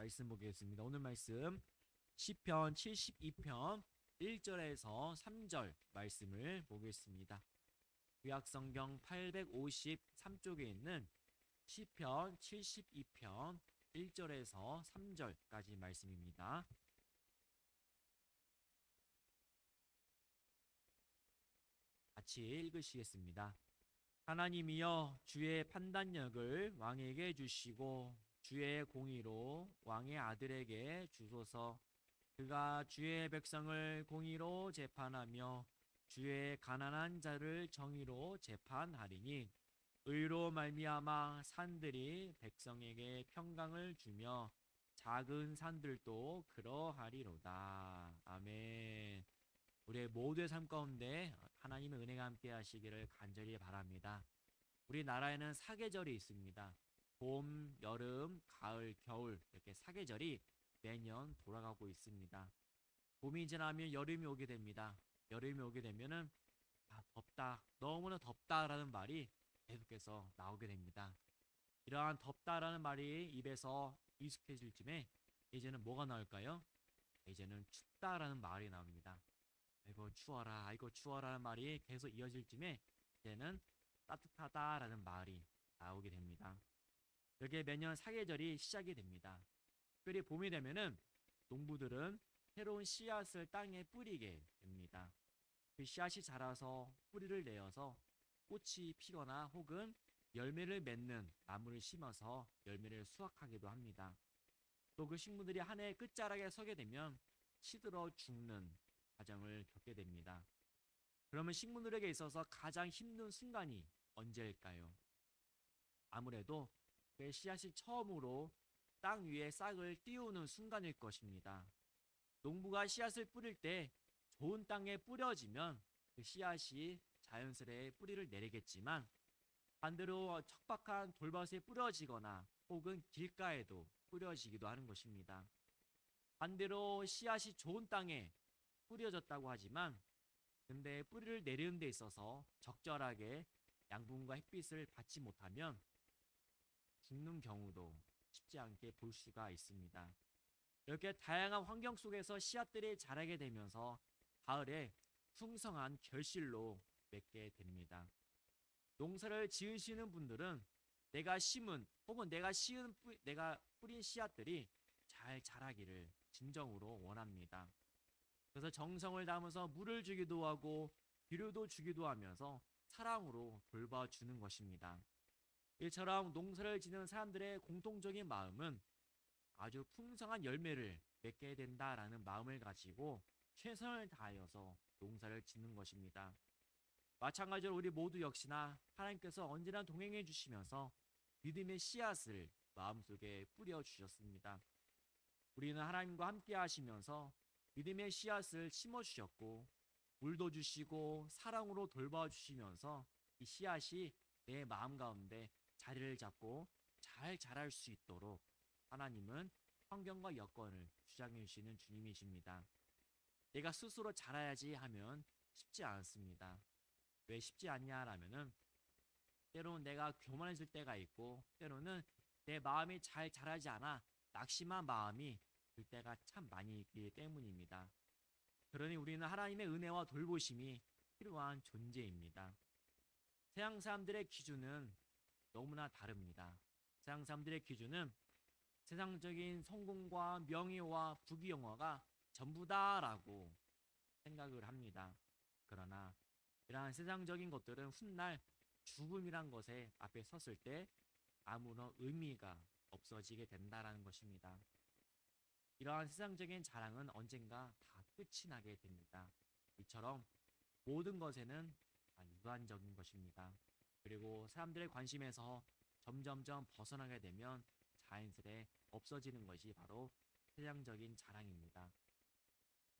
말씀 보겠습니다. 오늘 말씀 시편 72편 1절에서 3절 말씀을 보겠습니다. 구약성경 853쪽에 있는 시편 72편 1절에서 3절까지 말씀입니다. 같이 읽으시겠습니다. 하나님이여, 주의 판단력을 왕에게 주시고 주의 공의로 왕의 아들에게 주소서. 그가 주의 백성을 공의로 재판하며 주의 가난한 자를 정의로 재판하리니 의로 말미암아 산들이 백성에게 평강을 주며 작은 산들도 그러하리로다. 아멘. 우리의 모두의 삶 가운데 하나님의 은혜가 함께 하시기를 간절히 바랍니다. 우리나라에는 사계절이 있습니다. 봄, 여름, 가을, 겨울 이렇게 사계절이 매년 돌아가고 있습니다. 봄이 지나면 여름이 오게 됩니다. 여름이 오게 되면은 덥다, 너무나 덥다라는 말이 계속해서 나오게 됩니다. 이러한 덥다라는 말이 입에서 익숙해질 쯤에 이제는 뭐가 나올까요? 이제는 춥다라는 말이 나옵니다. 아이고 추워라, 아이고 추워라는 말이 계속 이어질 쯤에 이제는 따뜻하다라는 말이 나오게 됩니다. 이렇게 매년 사계절이 시작이 됩니다. 특별히 봄이 되면은 농부들은 새로운 씨앗을 땅에 뿌리게 됩니다. 그 씨앗이 자라서 뿌리를 내어서 꽃이 피거나 혹은 열매를 맺는 나무를 심어서 열매를 수확하기도 합니다. 또 그 식물들이 한 해의 끝자락에 서게 되면 시들어 죽는 과정을 겪게 됩니다. 그러면 식물들에게 있어서 가장 힘든 순간이 언제일까요? 아무래도 그 씨앗이 처음으로 땅 위에 싹을 띄우는 순간일 것입니다. 농부가 씨앗을 뿌릴 때 좋은 땅에 뿌려지면 그 씨앗이 자연스레 뿌리를 내리겠지만 반대로 척박한 돌밭에 뿌려지거나 혹은 길가에도 뿌려지기도 하는 것입니다. 반대로 씨앗이 좋은 땅에 뿌려졌다고 하지만 근데 뿌리를 내리는 데 있어서 적절하게 양분과 햇빛을 받지 못하면 죽는 경우도 쉽지 않게 볼 수가 있습니다. 이렇게 다양한 환경 속에서 씨앗들이 자라게 되면서 가을에 풍성한 결실로 맺게 됩니다. 농사를 지으시는 분들은 내가 심은 혹은 내가 뿌린 씨앗들이 잘 자라기를 진정으로 원합니다. 그래서 정성을 다하면서 물을 주기도 하고 비료도 주기도 하면서 사랑으로 돌봐주는 것입니다. 이처럼 농사를 지는 사람들의 공통적인 마음은 아주 풍성한 열매를 맺게 된다라는 마음을 가지고 최선을 다하여서 농사를 짓는 것입니다. 마찬가지로 우리 모두 역시나 하나님께서 언제나 동행해 주시면서 믿음의 씨앗을 마음속에 뿌려 주셨습니다. 우리는 하나님과 함께 하시면서 믿음의 씨앗을 심어 주셨고 물도 주시고 사랑으로 돌봐 주시면서 이 씨앗이 내 마음 가운데 자리를 잡고 잘 자랄 수 있도록 하나님은 환경과 여건을 주장해 주시는 주님이십니다. 내가 스스로 자라야지 하면 쉽지 않습니다. 왜 쉽지 않냐라면은 때로는 내가 교만해질 때가 있고 때로는 내 마음이 잘 자라지 않아 낙심한 마음이 들 때가 참 많이 있기 때문입니다. 그러니 우리는 하나님의 은혜와 돌보심이 필요한 존재입니다. 세상 사람들의 기준은 너무나 다릅니다. 세상 사람들의 기준은 세상적인 성공과 명예와 부귀영화가 전부다라고 생각을 합니다. 그러나 이러한 세상적인 것들은 훗날 죽음이란 것에 앞에 섰을 때 아무런 의미가 없어지게 된다라는 것입니다. 이러한 세상적인 자랑은 언젠가 다 끝이 나게 됩니다. 이처럼 모든 것에는 유관적인 것입니다. 그리고 사람들의 관심에서 점점점 벗어나게 되면 자연스레 없어지는 것이 바로 세상적인 자랑입니다.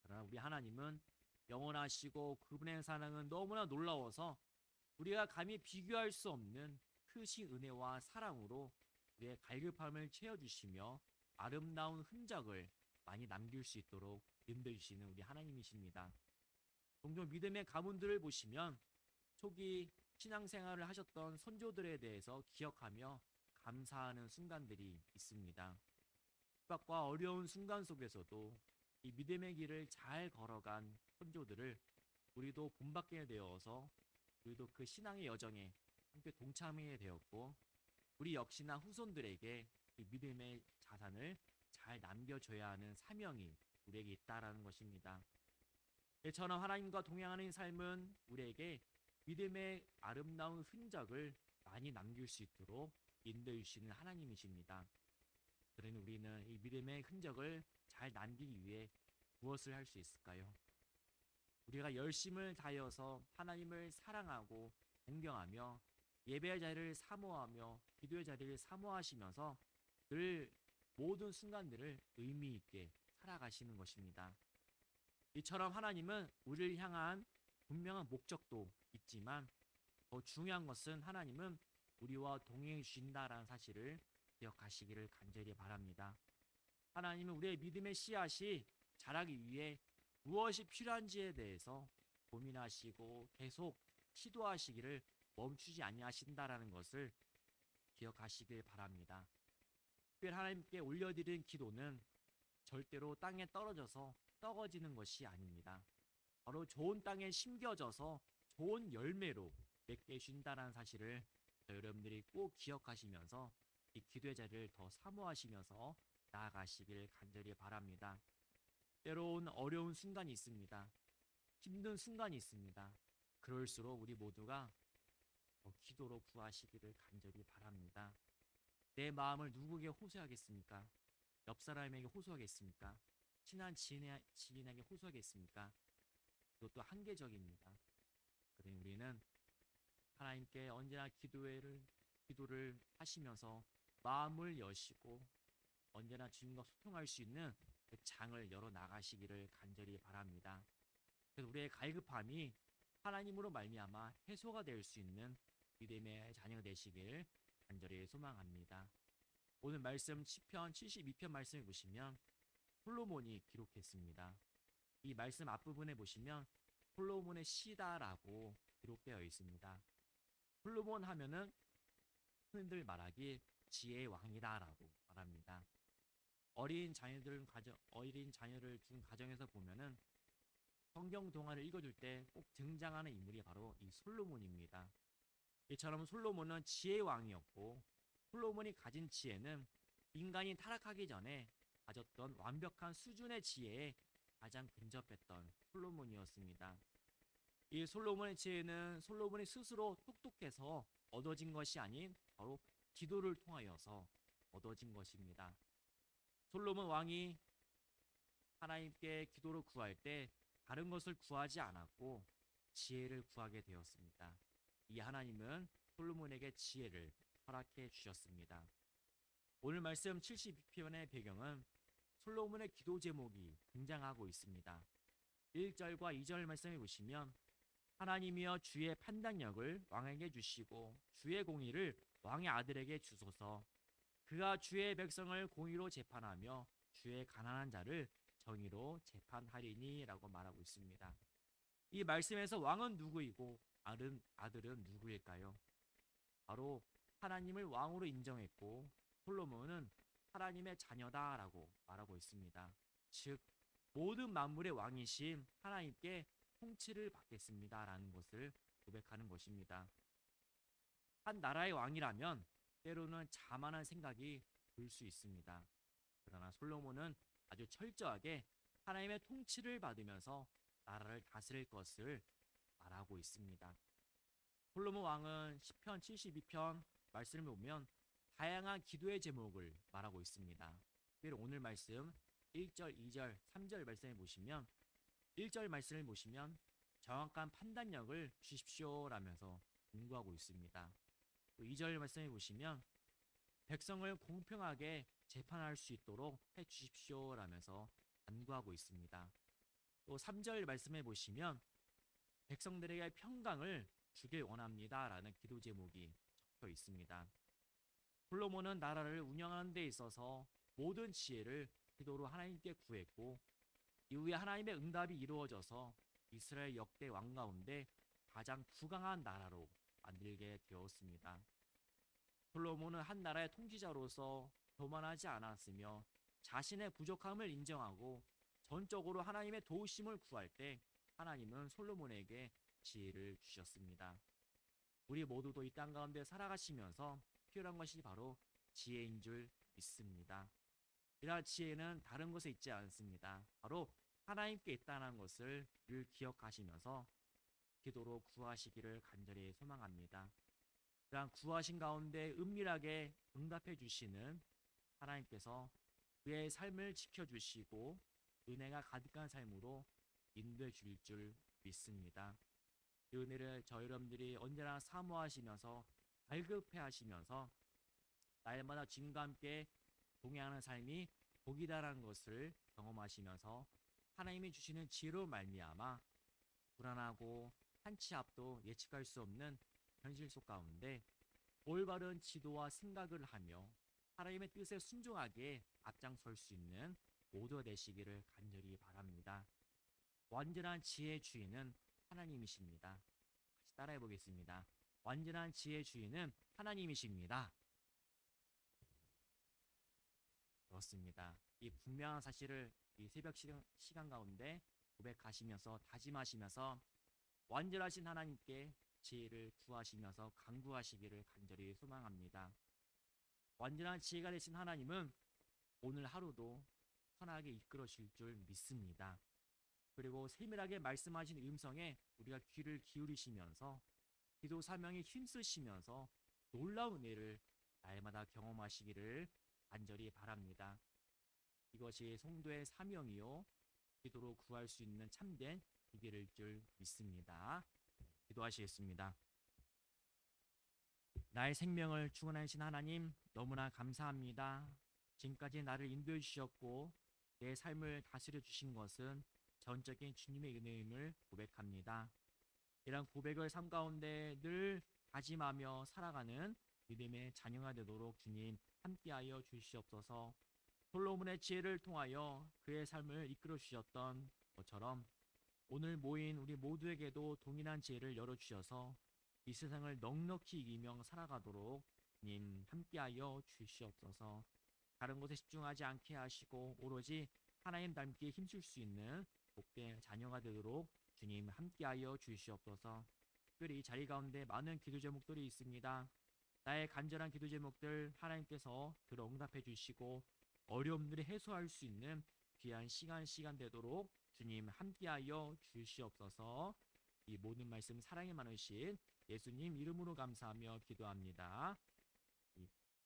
그러나 우리 하나님은 영원하시고 그분의 사랑은 너무나 놀라워서 우리가 감히 비교할 수 없는 크신 은혜와 사랑으로 우리의 갈급함을 채워주시며 아름다운 흔적을 많이 남길 수 있도록 인도해주시는 우리 하나님이십니다. 종종 믿음의 가문들을 보시면 초기 신앙생활을 하셨던 선조들에 대해서 기억하며 감사하는 순간들이 있습니다. 핍박과 어려운 순간 속에서도 이 믿음의 길을 잘 걸어간 선조들을 우리도 본받게 되어서 우리도 그 신앙의 여정에 함께 동참하게 되었고 우리 역시나 후손들에게 이 믿음의 자산을 잘 남겨줘야 하는 사명이 우리에게 있다라는 것입니다. 이처럼 하나님과 동행하는 삶은 우리에게 믿음의 아름다운 흔적을 많이 남길 수 있도록 인도해 주시는 하나님이십니다. 그러니 우리는 이 믿음의 흔적을 잘 남기기 위해 무엇을 할 수 있을까요? 우리가 열심을 다하여서 하나님을 사랑하고 존경하며 예배의 자리를 사모하며 기도의 자리를 사모하시면서 늘 모든 순간들을 의미 있게 살아가시는 것입니다. 이처럼 하나님은 우리를 향한 분명한 목적도 있지만 더 중요한 것은 하나님은 우리와 동행해 주신다라는 사실을 기억하시기를 간절히 바랍니다. 하나님은 우리의 믿음의 씨앗이 자라기 위해 무엇이 필요한지에 대해서 고민하시고 계속 시도하시기를 멈추지 아니하신다라는 것을 기억하시길 바랍니다. 특별히 하나님께 올려드린 기도는 절대로 땅에 떨어져서 썩어지는 것이 아닙니다. 바로 좋은 땅에 심겨져서 좋은 열매로 맺게 해준다는 사실을 여러분들이 꼭 기억하시면서 이 기도의 자리를 더 사모하시면서 나아가시길 간절히 바랍니다. 때로는 어려운 순간이 있습니다. 힘든 순간이 있습니다. 그럴수록 우리 모두가 더 기도로 구하시기를 간절히 바랍니다. 내 마음을 누구에게 호소하겠습니까? 옆 사람에게 호소하겠습니까? 친한 지인에게 호소하겠습니까? 그것도 한계적입니다. 그러니 우리는 하나님께 언제나 기도를 하시면서 마음을 여시고 언제나 주님과 소통할 수 있는 그 장을 열어 나가시기를 간절히 바랍니다. 그래서 우리의 갈급함이 하나님으로 말미암아 해소가 될 수 있는 믿음의 자녀가 되시길 간절히 소망합니다. 오늘 말씀 시편 72편 말씀을 보시면 솔로몬이 기록했습니다. 이 말씀 앞부분에 보시면 솔로몬의 시다라고 기록되어 있습니다. 솔로몬 하면은 흔히들 말하기 지혜의 왕이다라고 말합니다. 어린 자녀를 둔 가정에서 보면은 성경 동화를 읽어줄 때 꼭 등장하는 인물이 바로 이 솔로몬입니다. 이처럼 솔로몬은 지혜의 왕이었고 솔로몬이 가진 지혜는 인간이 타락하기 전에 가졌던 완벽한 수준의 지혜에 가장 근접했던 솔로몬이었습니다. 이 솔로몬의 지혜는 솔로몬이 스스로 똑똑해서 얻어진 것이 아닌 바로 기도를 통하여서 얻어진 것입니다. 솔로몬 왕이 하나님께 기도를 구할 때 다른 것을 구하지 않았고 지혜를 구하게 되었습니다. 이 하나님은 솔로몬에게 지혜를 허락해 주셨습니다. 오늘 말씀 72편의 배경은 솔로몬의 기도 제목이 등장하고 있습니다. 1절과 2절 말씀을 보시면 하나님이여 주의 판단력을 왕에게 주시고 주의 공의를 왕의 아들에게 주소서. 그가 주의 백성을 공의로 재판하며 주의 가난한 자를 정의로 재판하리니 라고 말하고 있습니다. 이 말씀에서 왕은 누구이고 아들은 누구일까요? 바로 하나님을 왕으로 인정했고 솔로몬은 하나님의 자녀다라고 말하고 있습니다. 즉 모든 만물의 왕이신 하나님께 통치를 받겠습니다라는 것을 고백하는 것입니다. 한 나라의 왕이라면 때로는 자만한 생각이 들 수 있습니다. 그러나 솔로몬은 아주 철저하게 하나님의 통치를 받으면서 나라를 다스릴 것을 말하고 있습니다. 솔로몬 왕은 시편 72편 말씀을 보면 다양한 기도의 제목을 말하고 있습니다. 특별히 오늘 말씀 1절, 2절, 3절 말씀을 보시면 1절 말씀을 보시면 정확한 판단력을 주십시오라면서 권고하고 있습니다. 또 2절 말씀을 보시면 백성을 공평하게 재판할 수 있도록 해 주십시오라면서 간구하고 있습니다. 또 3절 말씀해 보시면 백성들에게 평강을 주길 원합니다라는 기도 제목이 적혀 있습니다. 솔로몬은 나라를 운영하는 데 있어서 모든 지혜를 기도로 하나님께 구했고 이후에 하나님의 응답이 이루어져서 이스라엘 역대 왕 가운데 가장 부강한 나라로 만들게 되었습니다. 솔로몬은 한 나라의 통치자로서 교만하지 않았으며 자신의 부족함을 인정하고 전적으로 하나님의 도우심을 구할 때 하나님은 솔로몬에게 지혜를 주셨습니다. 우리 모두도 이 땅 가운데 살아가시면서 필요한 것이 바로 지혜인 줄 믿습니다. 이러한 지혜는 다른 것에 있지 않습니다. 바로 하나님께 있다는 것을 늘 기억하시면서 기도로 구하시기를 간절히 소망합니다. 그러한 구하신 가운데 은밀하게 응답해 주시는 하나님께서 그의 삶을 지켜주시고 은혜가 가득한 삶으로 인도해 주실 줄 믿습니다. 그 은혜를 저희 여러분들이 언제나 사모하시면서 갈급해 하시면서 날마다 주님과 함께 동행하는 삶이 복이다라는 것을 경험하시면서 하나님이 주시는 지혜로 말미암아 불안하고 한치 앞도 예측할 수 없는 현실 속 가운데 올바른 지도와 생각을 하며 하나님의 뜻에 순종하게 앞장설 수 있는 모두가 되시기를 간절히 바랍니다. 완전한 지혜의 주인은 하나님이십니다. 같이 따라해 보겠습니다. 완전한 지혜의 주인은 하나님이십니다. 그렇습니다. 이 분명한 사실을 이 새벽 시간 가운데 고백하시면서 다짐하시면서 완전하신 하나님께 지혜를 구하시면서 간구하시기를 간절히 소망합니다. 완전한 지혜가 되신 하나님은 오늘 하루도 선하게 이끌어 주실 줄 믿습니다. 그리고 세밀하게 말씀하신 음성에 우리가 귀를 기울이시면서 기도 사명에 힘쓰시면서 놀라운 은혜를 날마다 경험하시기를 간절히 바랍니다. 이것이 성도의 사명이요 기도로 구할 수 있는 참된 기길일 줄 믿습니다. 기도하시겠습니다. 나의 생명을 주관하신 하나님 너무나 감사합니다. 지금까지 나를 인도해 주셨고 내 삶을 다스려 주신 것은 전적인 주님의 은혜임을 고백합니다. 이런 고백을 삶 가운데 늘 다짐하며 살아가는 믿음의 자녀가 되도록 주님 함께하여 주시옵소서. 솔로몬의 지혜를 통하여 그의 삶을 이끌어 주셨던 것처럼 오늘 모인 우리 모두에게도 동일한 지혜를 열어주셔서 이 세상을 넉넉히 이기며 살아가도록 주님 함께하여 주시옵소서. 다른 것에 집중하지 않게 하시고 오로지 하나님 닮기에 힘쓸 수 있는 복된 자녀가 되도록 주님 함께하여 주시옵소서. 특별히 이 자리 가운데 많은 기도 제목들이 있습니다. 나의 간절한 기도 제목들 하나님께서 들어 응답해 주시고 어려움들을 해소할 수 있는 귀한 시간 되도록 주님 함께하여 주시옵소서. 이 모든 말씀 사랑이 많으신 예수님 이름으로 감사하며 기도합니다.